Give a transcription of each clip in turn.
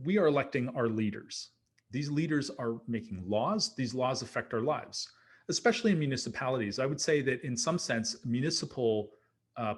we are electing our leaders. These leaders are making laws. These laws affect our lives, especially in municipalities. I would say that in some sense, municipal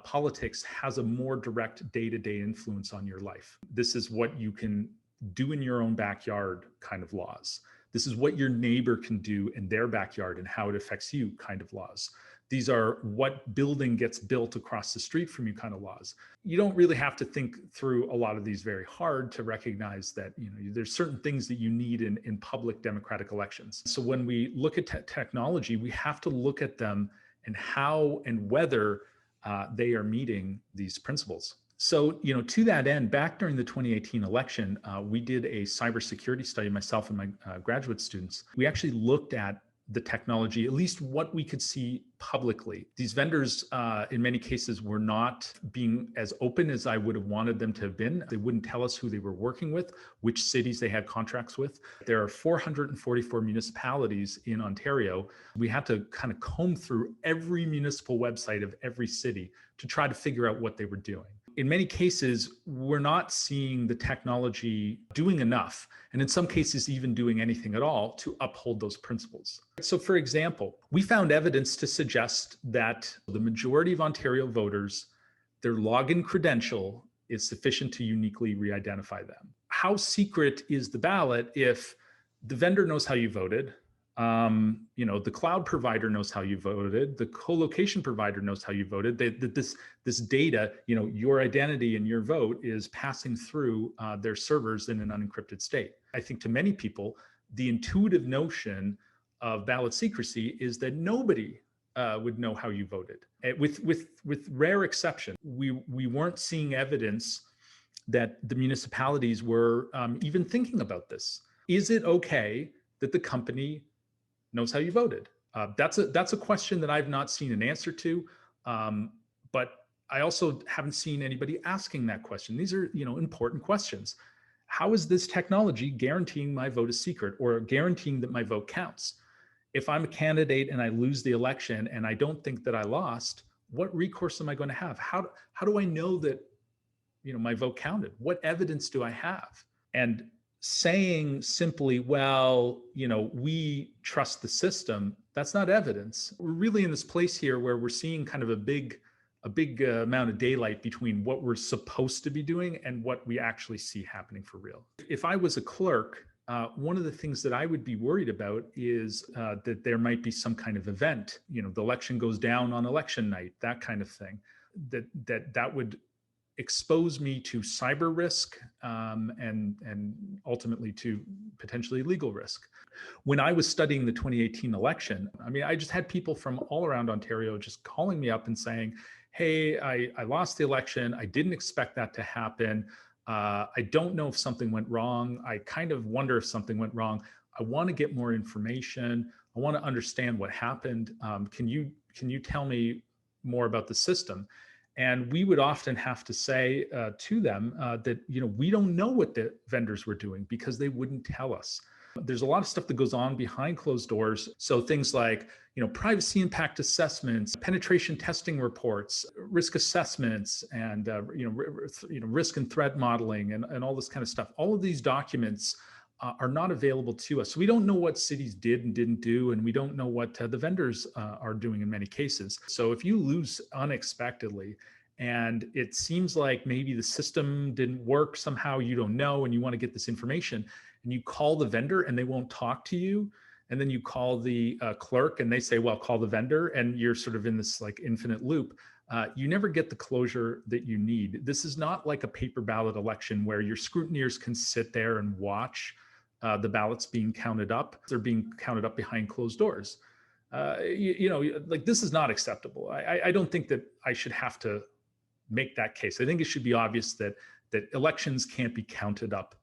politics has a more direct day-to-day influence on your life. This is what you can do in your own backyard kind of laws. This is what your neighbor can do in their backyard and how it affects you kind of laws. These are what building gets built across the street from you kind of laws. You don't really have to think through a lot of these very hard to recognize that there's certain things that you need in public democratic elections. So when we look at technology, we have to look at them and how and whether they are meeting these principles. So, to that end, back during the 2018 election, we did a cybersecurity study, myself and my graduate students. We actually looked at the technology, at least what we could see publicly. These vendors, in many cases, were not being as open as I would have wanted them to have been. They wouldn't tell us who they were working with, which cities they had contracts with. There are 444 municipalities in Ontario. We had to kind of comb through every municipal website of every city to try to figure out what they were doing. In many cases, we're not seeing the technology doing enough, and in some cases, even doing anything at all to uphold those principles. So, for example, we found evidence to suggest that the majority of Ontario voters, their login credential is sufficient to uniquely re-identify them. How secret is the ballot if the vendor knows how you voted? The cloud provider knows how you voted. The co-location provider knows how you voted. This data, your identity and your vote is passing through their servers in an unencrypted state. I think to many people, the intuitive notion of ballot secrecy is that nobody would know how you voted. With rare exception, we weren't seeing evidence that the municipalities were even thinking about this. Is it okay that the company knows how you voted? That's a question that I've not seen an answer to, but I also haven't seen anybody asking that question. These are important questions. How is this technology guaranteeing my vote is secret or guaranteeing that my vote counts? If I'm a candidate and I lose the election and I don't think that I lost, what recourse am I going to have? How do I know that my vote counted? What evidence do I have? And saying simply, well, we trust the system, that's not evidence. We're really in this place here where we're seeing kind of a big amount of daylight between what we're supposed to be doing and what we actually see happening for real. If I was a clerk, one of the things that I would be worried about is that there might be some kind of event, the election goes down on election night, that kind of thing, that would expose me to cyber risk and ultimately to potentially legal risk. When I was studying the 2018 election, I just had people from all around Ontario just calling me up and saying, hey, I lost the election. I didn't expect that to happen. I don't know if something went wrong. I kind of wonder if something went wrong. I want to get more information. I want to understand what happened. Can you tell me more about the system? And we would often have to say to them that, we don't know what the vendors were doing because they wouldn't tell us. There's a lot of stuff that goes on behind closed doors. So things like, privacy impact assessments, penetration testing reports, risk assessments, and, risk and threat modeling and all this kind of stuff. All of these documents are not available to us. So we don't know what cities did and didn't do, and we don't know what the vendors are doing in many cases. So if you lose unexpectedly, and it seems like maybe the system didn't work somehow, you don't know, and you want to get this information, and you call the vendor and they won't talk to you, and then you call the clerk and they say, well, call the vendor, and you're sort of in this like infinite loop. You never get the closure that you need. This is not like a paper ballot election where your scrutineers can sit there and watch the ballots being counted up. They're being counted up behind closed doors. Like this is not acceptable. I don't think that I should have to make that case. I think it should be obvious that elections can't be counted up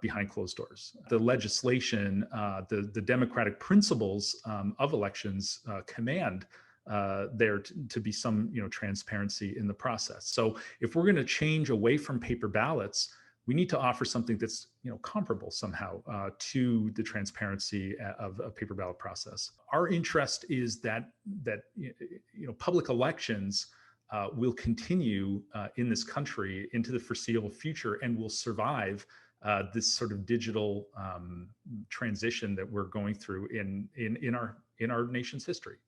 behind closed doors. The legislation, the democratic principles of elections command there to be some transparency in the process. So if we're going to change away from paper ballots, we need to offer something that's comparable somehow to the transparency of a paper ballot process. Our interest is that public elections will continue in this country into the foreseeable future and will survive this sort of digital transition that we're going through in our nation's history.